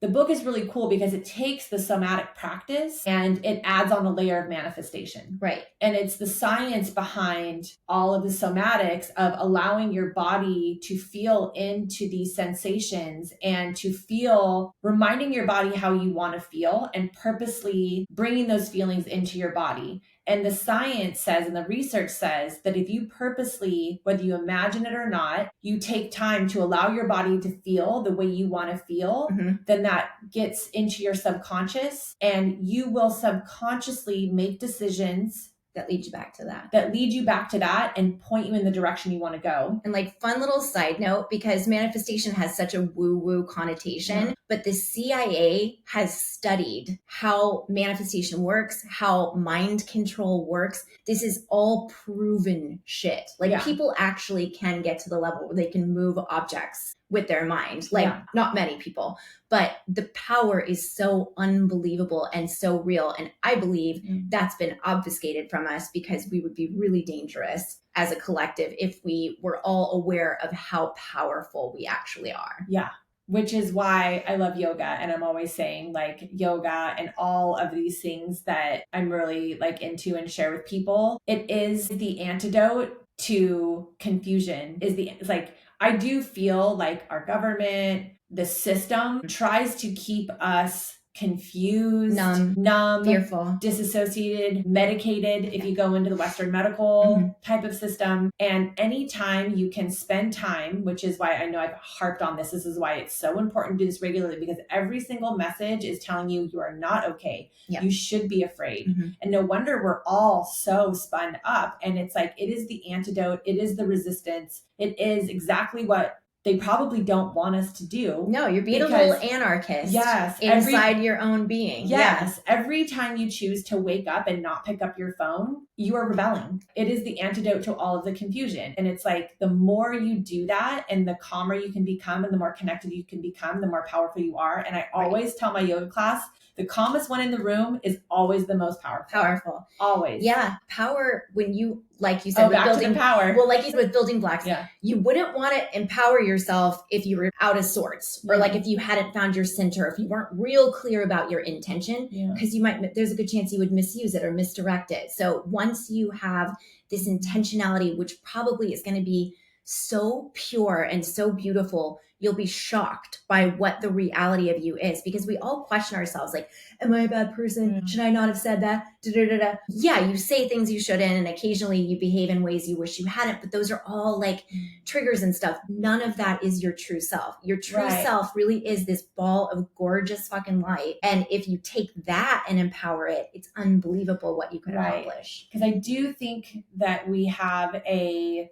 The book is really cool because it takes the somatic practice and it adds on a layer of manifestation. Right. And it's the science behind all of the somatics of allowing your body to feel into these sensations and to feel, reminding your body how you want to feel and purposely bringing those feelings into your body. And the science says, and the research says, that if you purposely, whether you imagine it or not, you take time to allow your body to feel the way you want to feel, then that gets into your subconscious and you will subconsciously make decisions that lead you back to that and point you in the direction you want to go. And like fun little side note, because manifestation has such a woo-woo connotation, but the CIA has studied how manifestation works, how mind control works. This is all proven shit. Like people actually can get to the level where they can move objects with their mind. Like not many people, but the power is so unbelievable and so real. And I believe that's been obfuscated from us because we would be really dangerous as a collective if we were all aware of how powerful we actually are. Yeah. Which is why I love yoga. And I'm always saying like yoga and all of these things that I'm really like into and share with people. It is the antidote to confusion. It's like, I do feel like our government, the system tries to keep us confused, numb, fearful, disassociated, medicated, if you go into the Western medical type of system. And anytime you can spend time, which is why I know I've harped on this, this is why it's so important to do this regularly, because every single message is telling you you are not okay. You should be afraid. And no wonder we're all so spun up. And it's like, it is the antidote. It is the resistance. It is exactly what they probably don't want us to do. No, you're being a little anarchist. Yes. Inside your own being. Yes. Every time you choose to wake up and not pick up your phone, you are rebelling. It is the antidote to all of the confusion. And it's like, the more you do that and the calmer you can become and the more connected you can become, the more powerful you are. And I always tell my yoga class, the calmest one in the room is always the most powerful. Always. Yeah. Power, when you, like you said, with building power. Well, like you said, with building blocks, you wouldn't want to empower yourself if you were out of sorts or like if you hadn't found your center, if you weren't real clear about your intention, because there's a good chance you would misuse it or misdirect it. So once you have this intentionality, which probably is going to be so pure and so beautiful, you'll be shocked by what the reality of you is, because we all question ourselves, like, am I a bad person? Should I not have said that? Da-da-da-da. Yeah, you say things you shouldn't, and occasionally you behave in ways you wish you hadn't, but those are all like triggers and stuff. None of that is your true self. Your true self really is this ball of gorgeous fucking light. And if you take that and empower it, it's unbelievable what you can accomplish. Because I do think that we have a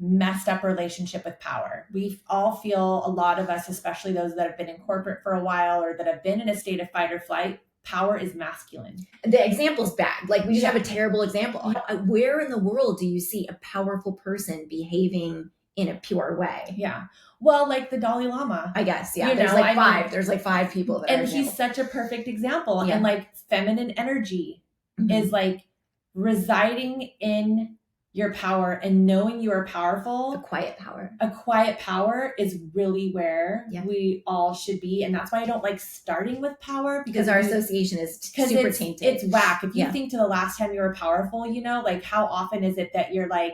messed up relationship with power. We all feel, a lot of us, especially those that have been in corporate for a while or that have been in a state of fight or flight, power is masculine. The example's bad. Like, we just have a terrible example. Where in the world do you see a powerful person behaving in a pure way? Yeah. Well, like the Dalai Lama, I guess. Yeah. There's like five people that and he's such a perfect example. Yeah. And like feminine energy is like residing in your power and knowing you are powerful. A quiet power. A quiet power is really where we all should be. And that's why I don't like starting with power, because our association is super tainted. It's whack. If you think to the last time you were powerful, you know, like how often is it that you're like,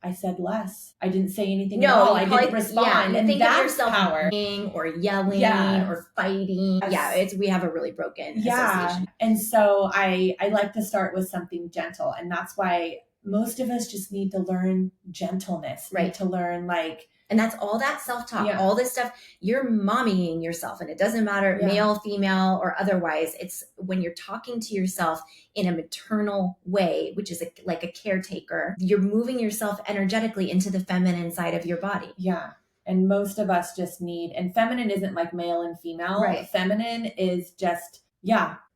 I said less. I didn't say anything at all. I didn't respond. And think that's of yourself power. Or yelling or fighting. Yes. We have a really broken association. And so I like to start with something gentle. And that's why most of us just need to learn gentleness. Right. To learn like, and that's all that self-talk, all this stuff, you're mommying yourself. And it doesn't matter male, female, or otherwise. It's when you're talking to yourself in a maternal way, which is like a caretaker, you're moving yourself energetically into the feminine side of your body. Yeah. And most of us just need, and feminine isn't like male and female. Right. Feminine is just,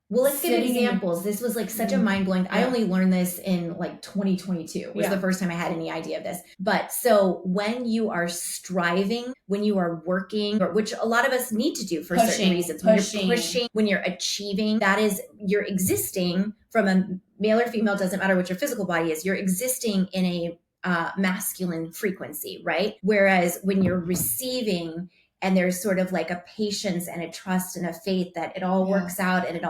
well, let's get examples. This was like such a mind-blowing. I only learned this in like 2022 was the first time I had any idea of this. But so when you are striving, when you are working, or which a lot of us need to do for certain reasons, when you're pushing, when you're achieving, that is, you're existing from a male or female, doesn't matter what your physical body is, you're existing in a masculine frequency, right? Whereas when you're receiving, and there's sort of like a patience and a trust and a faith that it all works out, and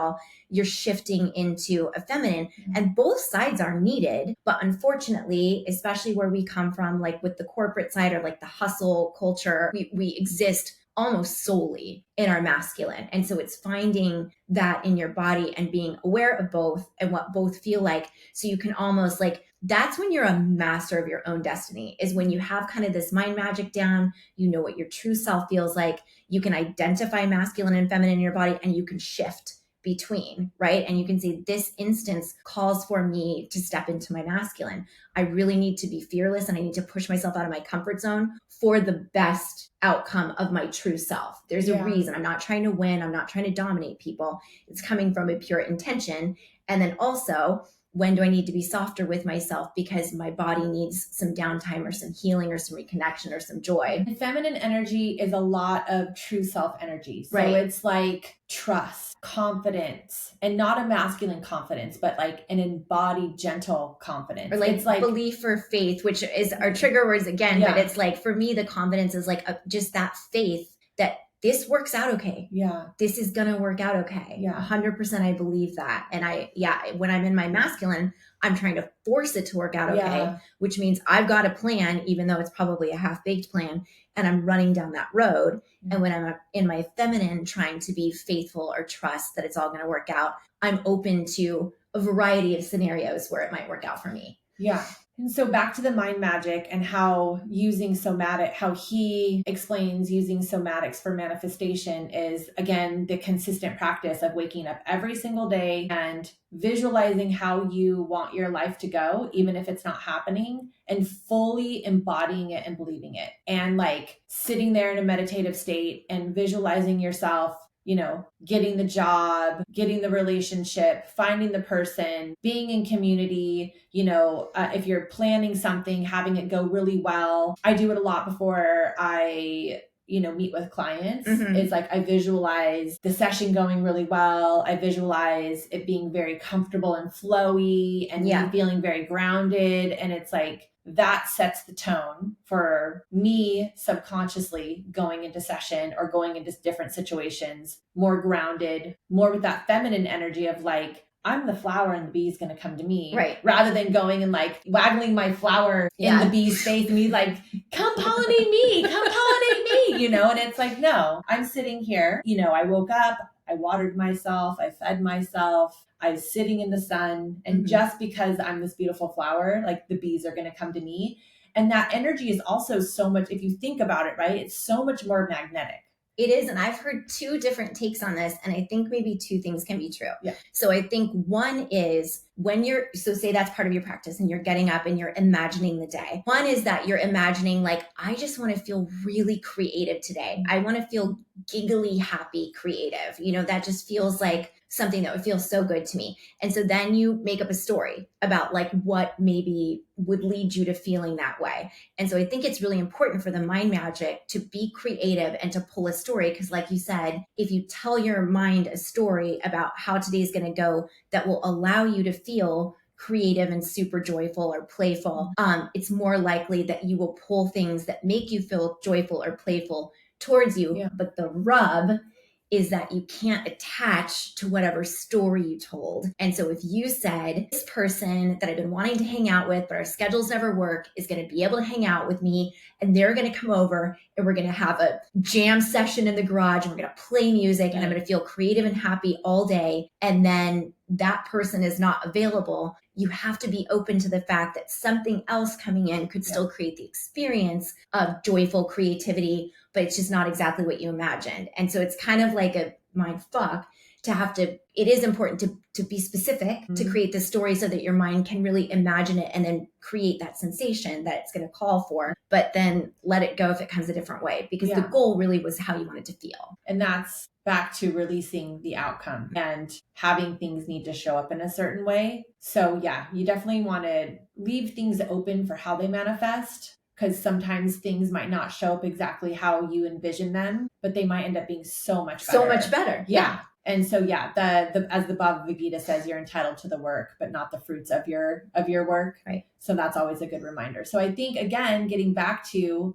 you're shifting into a feminine, and both sides are needed. But unfortunately, especially where we come from, like with the corporate side or like the hustle culture, we exist almost solely in our masculine. And so it's finding that in your body and being aware of both and what both feel like. So you can almost like, that's when you're a master of your own destiny, is when you have kind of this mind magic down, you know what your true self feels like, you can identify masculine and feminine in your body, and you can shift between, right? And you can say, this instance calls for me to step into my masculine. I really need to be fearless, and I need to push myself out of my comfort zone for the best outcome of my true self. There's a reason. I'm not trying to win. I'm not trying to dominate people. It's coming from a pure intention. And then also, when do I need to be softer with myself because my body needs some downtime or some healing or some reconnection or some joy? And feminine energy is a lot of true self energy. So it's like trust, confidence, and not a masculine confidence, but like an embodied, gentle confidence. Or like, it's like belief or faith, which is our trigger words again. But it's like, for me, the confidence is like just that faith that this works out okay. Yeah. This is going to work out okay. Yeah. 100% I believe that. And when I'm in my masculine, I'm trying to force it to work out okay, which means I've got a plan, even though it's probably a half-baked plan, and I'm running down that road. Mm-hmm. And when I'm in my feminine, trying to be faithful or trust that it's all going to work out, I'm open to a variety of scenarios where it might work out for me. Yeah. And so back to the mind magic and how using somatic, how he explains using somatics for manifestation is, again, the consistent practice of waking up every single day and visualizing how you want your life to go, even if it's not happening, and fully embodying it and believing it. And like sitting there in a meditative state and visualizing yourself, getting the job, getting the relationship, finding the person, being in community, if you're planning something, having it go really well. I do it a lot before I meet with clients. Mm-hmm. It's like I visualize the session going really well. I visualize it being very comfortable and flowy and me feeling very grounded. And it's like, that sets the tone for me subconsciously going into session or going into different situations, more grounded, more with that feminine energy of like, I'm the flower and the bee's going to come to me. Right. Rather than going and like waggling my flower in the bee's face and me like, come pollinate me, come pollinate me, you know? And it's like, no, I'm sitting here, you know, I woke up, I watered myself, I fed myself, I was sitting in the sun. And just because I'm this beautiful flower, like the bees are going to come to me. And that energy is also so much, if you think about it, right? It's so much more magnetic. It is. And I've heard two different takes on this. And I think maybe two things can be true. Yeah. So I think one is when so say that's part of your practice and you're getting up and you're imagining the day. One is that you're imagining like, I just want to feel really creative today. I want to feel giggly, happy, creative. You know, that just feels like something that would feel so good to me. And so then you make up a story about like what maybe would lead you to feeling that way. And so I think it's really important for the mind magic to be creative and to pull a story. Because like you said, if you tell your mind a story about how today's going to go, that will allow you to feel creative and super joyful or playful, it's more likely that you will pull things that make you feel joyful or playful towards you. Yeah. But the rub is that you can't attach to whatever story you told. And so if you said, this person that I've been wanting to hang out with, but our schedules never work, is going to be able to hang out with me, and they're going to come over and we're going to have a jam session in the garage and we're going to play music and I'm going to feel creative and happy all day. And then that person is not available. You have to be open to the fact that something else coming in could still create the experience of joyful creativity, but it's just not exactly what you imagined. And so it's kind of like a mind fuck to have to, it is important to be specific, to create the story so that your mind can really imagine it and then create that sensation that it's going to call for, but then let it go if it comes a different way, because the goal really was how you wanted to feel. And that's back to releasing the outcome and having things need to show up in a certain way. So yeah, you definitely want to leave things open for how they manifest, because sometimes things might not show up exactly how you envision them, but they might end up being so much better. So much better. Yeah. And so, yeah, the as the Bhagavad Gita says, you're entitled to the work, but not the fruits of your work. Right. So that's always a good reminder. So I think, again, getting back to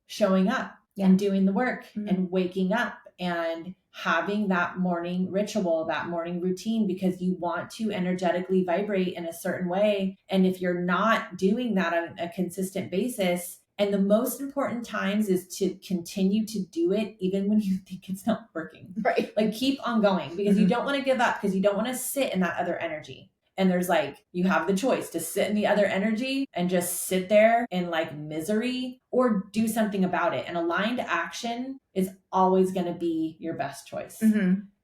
showing up and doing the work and waking up and having that morning ritual, that morning routine, because you want to energetically vibrate in a certain way. And if you're not doing that on a consistent basis, and the most important times is to continue to do it even when you think it's not working. Right. Like keep on going, because you don't want to give up, because you don't want to sit in that other energy. And there's like, you have the choice to sit in the other energy and just sit there in like misery, or do something about it. And aligned action is always going to be your best choice.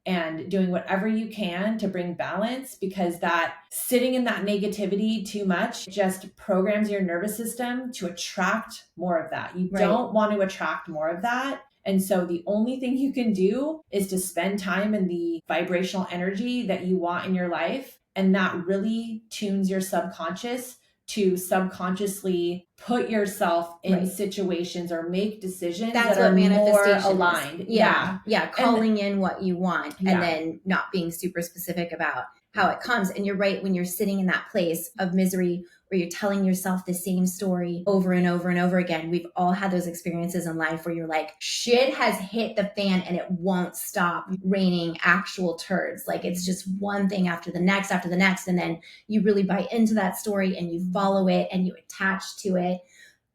And doing whatever you can to bring balance, because that sitting in that negativity too much just programs your nervous system to attract more of that. You don't want to attract more of that. And so the only thing you can do is to spend time in the vibrational energy that you want in your life. And that really tunes your subconscious to subconsciously put yourself in situations or make decisions that are more aligned. Yeah. Calling in what you want and then not being super specific about how it comes. And you're right, when you're sitting in that place of misery where you're telling yourself the same story over and over and over again. We've all had those experiences in life where you're like, shit has hit the fan and it won't stop raining actual turds. Like it's just one thing after the next. And then you really buy into that story and you follow it and you attach to it.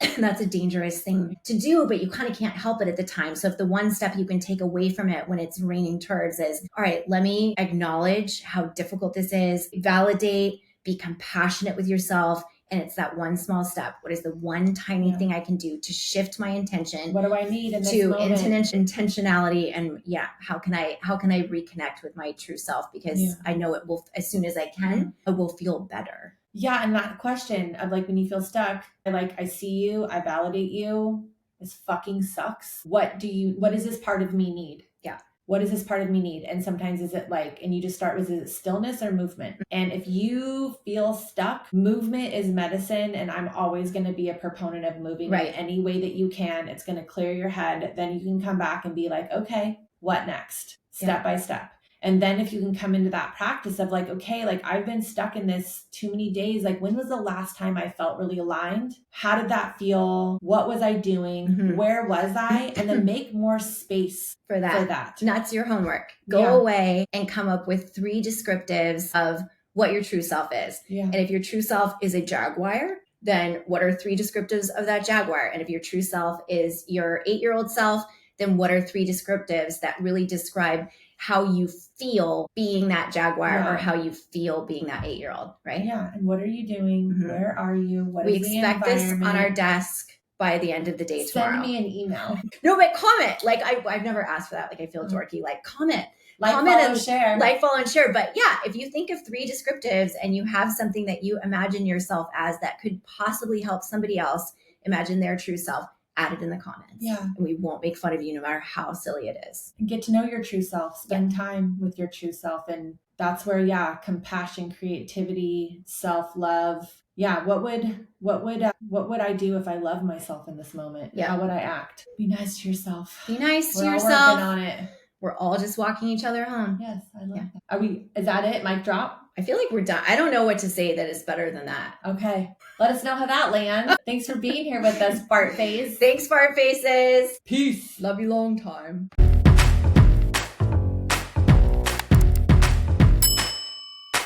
And that's a dangerous thing to do, but you kind of can't help it at the time. So if the one step you can take away from it when it's raining turds is, all right, let me acknowledge how difficult this is, validate, be compassionate with yourself. And it's that one small step. What is the one tiny thing I can do to shift my intention? What do I need in this to moment? Intentionality? And how can I reconnect with my true self? Because I know it will, as soon as I can, I will feel better. Yeah. And that question of like, when you feel stuck, I see you, I validate you. This fucking sucks. What does this part of me need? Yeah. What does this part of me need? And sometimes is it like, and you just start with, is it stillness or movement? And if you feel stuck, movement is medicine. And I'm always going to be a proponent of moving in any way that you can. It's going to clear your head. Then you can come back and be like, okay, what next? Step by step. And then if you can come into that practice of like, okay, like I've been stuck in this too many days. Like, when was the last time I felt really aligned? How did that feel? What was I doing? Where was I? And then make more space for that. And that's your homework. Go away and come up with 3 descriptives of what your true self is. And if your true self is a jaguar, then what are 3 descriptives of that jaguar? And if your true self is your 8-year-old self, then what are 3 descriptives that really describe how you feel being that jaguar or how you feel being that 8-year-old, right? Yeah. And what are you doing? Where are you? What we is the expect this on our desk by the end of the day tomorrow. Send me an email. No, but comment. Like I've never asked for that. Like I feel dorky. Like comment. Comment and share. Like, follow, and share. But yeah, if you think of 3 descriptives and you have something that you imagine yourself as that could possibly help somebody else imagine their true self, add it in the comments. Yeah. And we won't make fun of you no matter how silly it is. And get to know your true self. Spend time with your true self. And that's where, compassion, creativity, self-love. Yeah. What would I do if I love myself in this moment? Yeah. How would I act? Be nice to yourself. Be nice to We're yourself. all working on it. We're all just walking each other home. Yes, I love that. Is that it? Mic drop? I feel like we're done. I don't know what to say that is better than that. Okay. Let us know how that lands. Thanks for being here with us, Fartface. Thanks, Fartfaces. Peace. Love you long time.